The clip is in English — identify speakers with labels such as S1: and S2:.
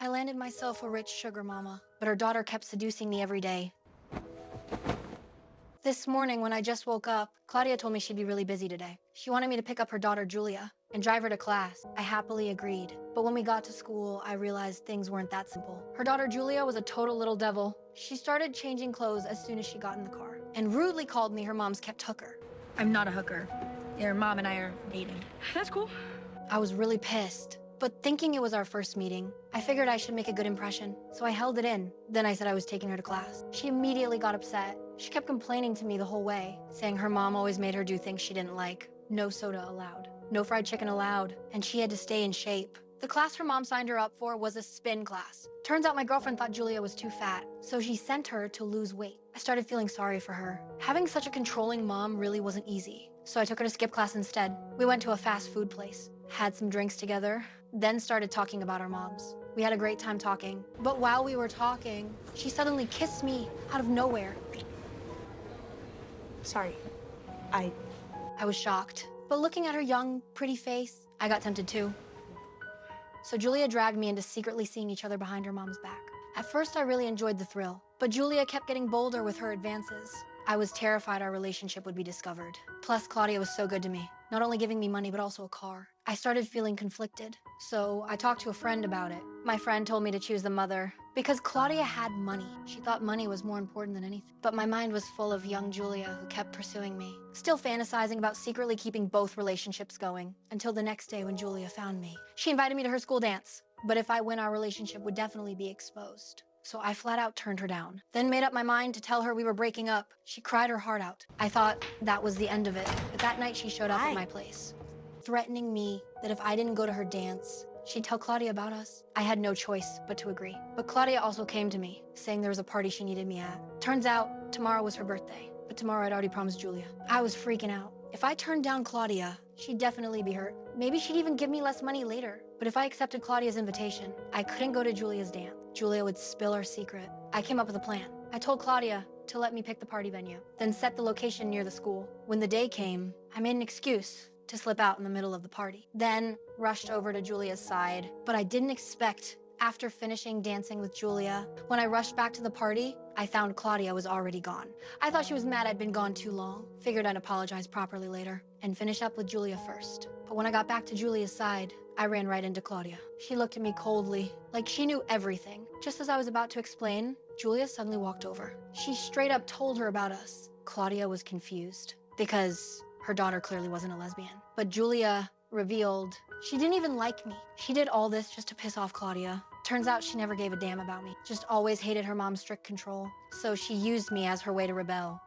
S1: I landed myself a rich sugar mama, but her daughter kept seducing me every day. This morning, when I just woke up, Claudia told me she'd be really busy today. She wanted me to pick up her daughter, Julia, and drive her to class. I happily agreed. But when we got to school, I realized things weren't that simple. Her daughter, Julia, was a total little devil. She started changing clothes as soon as she got in the car, and rudely called me her mom's kept hooker.
S2: I'm not a hooker. Your mom and I are dating. That's cool.
S1: I was really pissed. But thinking it was our first meeting, I figured I should make a good impression, so I held it in. Then I said I was taking her to class. She immediately got upset. She kept complaining to me the whole way, saying her mom always made her do things she didn't like. No soda allowed, no fried chicken allowed, and she had to stay in shape. The class her mom signed her up for was a spin class. Turns out my girlfriend thought Julia was too fat, so she sent her to lose weight. I started feeling sorry for her. Having such a controlling mom really wasn't easy, so I took her to skip class instead. We went to a fast food place, had some drinks together, then started talking about our moms. We had a great time talking, but while we were talking, she suddenly kissed me out of nowhere.
S2: Sorry.
S1: I was shocked, but looking at her young, pretty face, I got tempted too. So Julia dragged me into secretly seeing each other behind her mom's back. At first, I really enjoyed the thrill, but Julia kept getting bolder with her advances. I was terrified our relationship would be discovered. Plus, Claudia was so good to me, not only giving me money, but also a car. I started feeling conflicted, so I talked to a friend about it. My friend told me to choose the mother because Claudia had money. She thought money was more important than anything. But my mind was full of young Julia who kept pursuing me, still fantasizing about secretly keeping both relationships going until the next day when Julia found me. She invited me to her school dance, but if I win, our relationship would definitely be exposed. So I flat out turned her down, then made up my mind to tell her we were breaking up. She cried her heart out. I thought that was the end of it, but that night she showed up at my place, threatening me that if I didn't go to her dance, she'd tell Claudia about us. I had no choice but to agree. But Claudia also came to me, saying there was a party she needed me at. Turns out, tomorrow was her birthday, but tomorrow I'd already promised Julia. I was freaking out. If I turned down Claudia, she'd definitely be hurt. Maybe she'd even give me less money later. But if I accepted Claudia's invitation, I couldn't go to Julia's dance. Julia would spill our secret. I came up with a plan. I told Claudia to let me pick the party venue, then set the location near the school. When the day came, I made an excuse to slip out in the middle of the party. Then rushed over to Julia's side, but I didn't expect, after finishing dancing with Julia, when I rushed back to the party, I found Claudia was already gone. I thought she was mad I'd been gone too long. Figured I'd apologize properly later and finish up with Julia first. But when I got back to Julia's side, I ran right into Claudia. She looked at me coldly, like she knew everything. Just as I was about to explain, Julia suddenly walked over. She straight up told her about us. Claudia was confused because her daughter clearly wasn't a lesbian. But Julia revealed she didn't even like me. She did all this just to piss off Claudia. Turns out she never gave a damn about me, just always hated her mom's strict control. So she used me as her way to rebel.